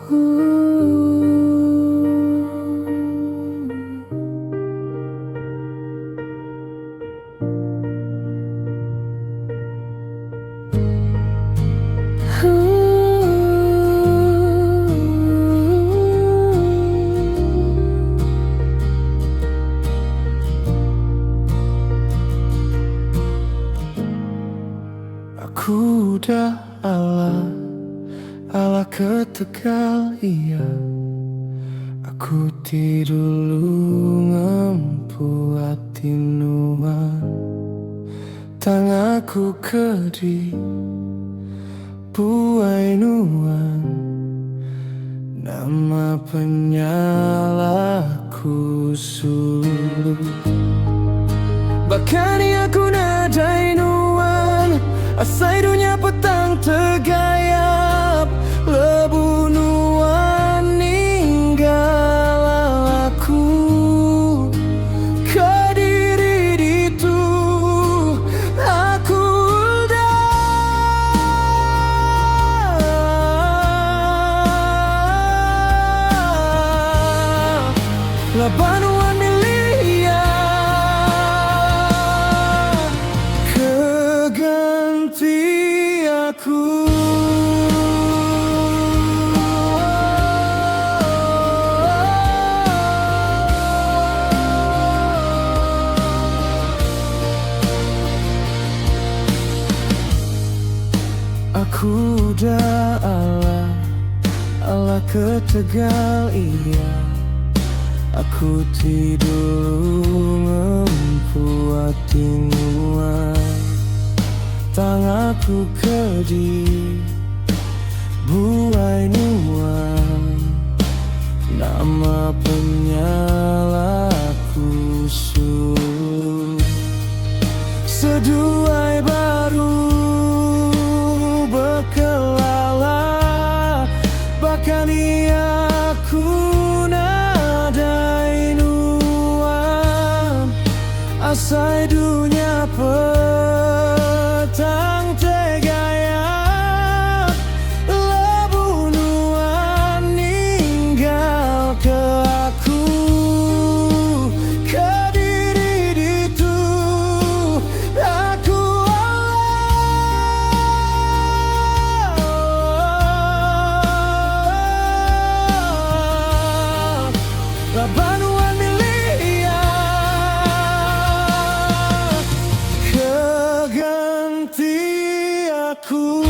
Aku udah ala ke Tegal, iya. Aku tidur dulu ngempu hati nuan, tanganku ke di buai nuan. Nama penyalaku sulu, bahkan aku nadai nuan. Asai dunia petang tergayap, lebu nuan ninggal aku. Kediri itu aku udah laban nuan milia keganti aku. Aku udah ala ke Tegal, iya. Aku tidur ngempu hati nuan, tanganku ke di buai nuan. Nama penyalaku sulu, seduai baru berkelala, bahkan aku nadai nuan. Asai dunia petang tergayap, lebu nuan ninggal ke aku. Kediri itu aku laban nuan milia keganti aku.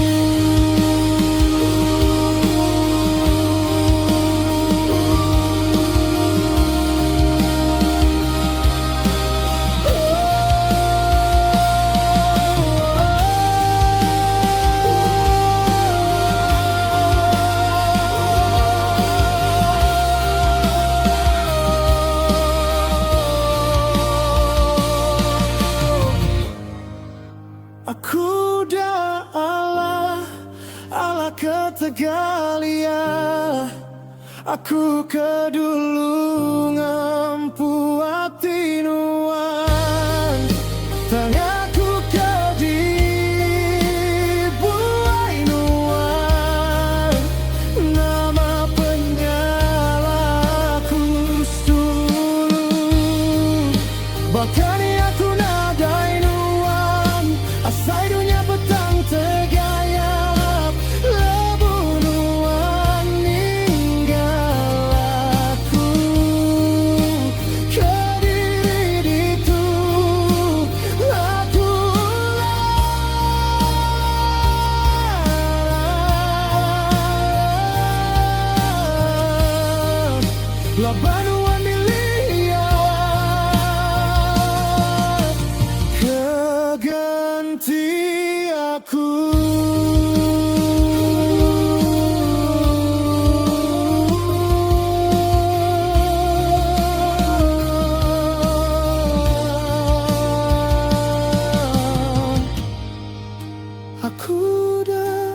Aku udah ala ke Tegal, iya. Aku ke dulu ngempu hati nuan, tanganku ke di buai nuan. Nama penyalaku sulu, bahkan aku nadai nuan. Asai dunia petang tergayap, lebu nuan ninggal aku. Kediri itu aku laban nuan milia keganti aku. Aku udah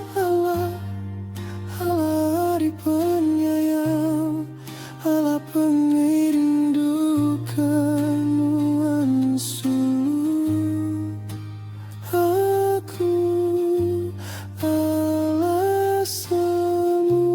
ala di penyayang, ala pengirindu kenuan sulu. Aku ala semu.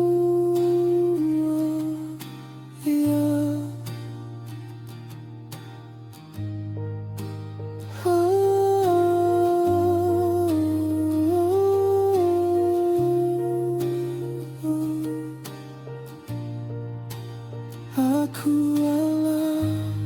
Aku Allah.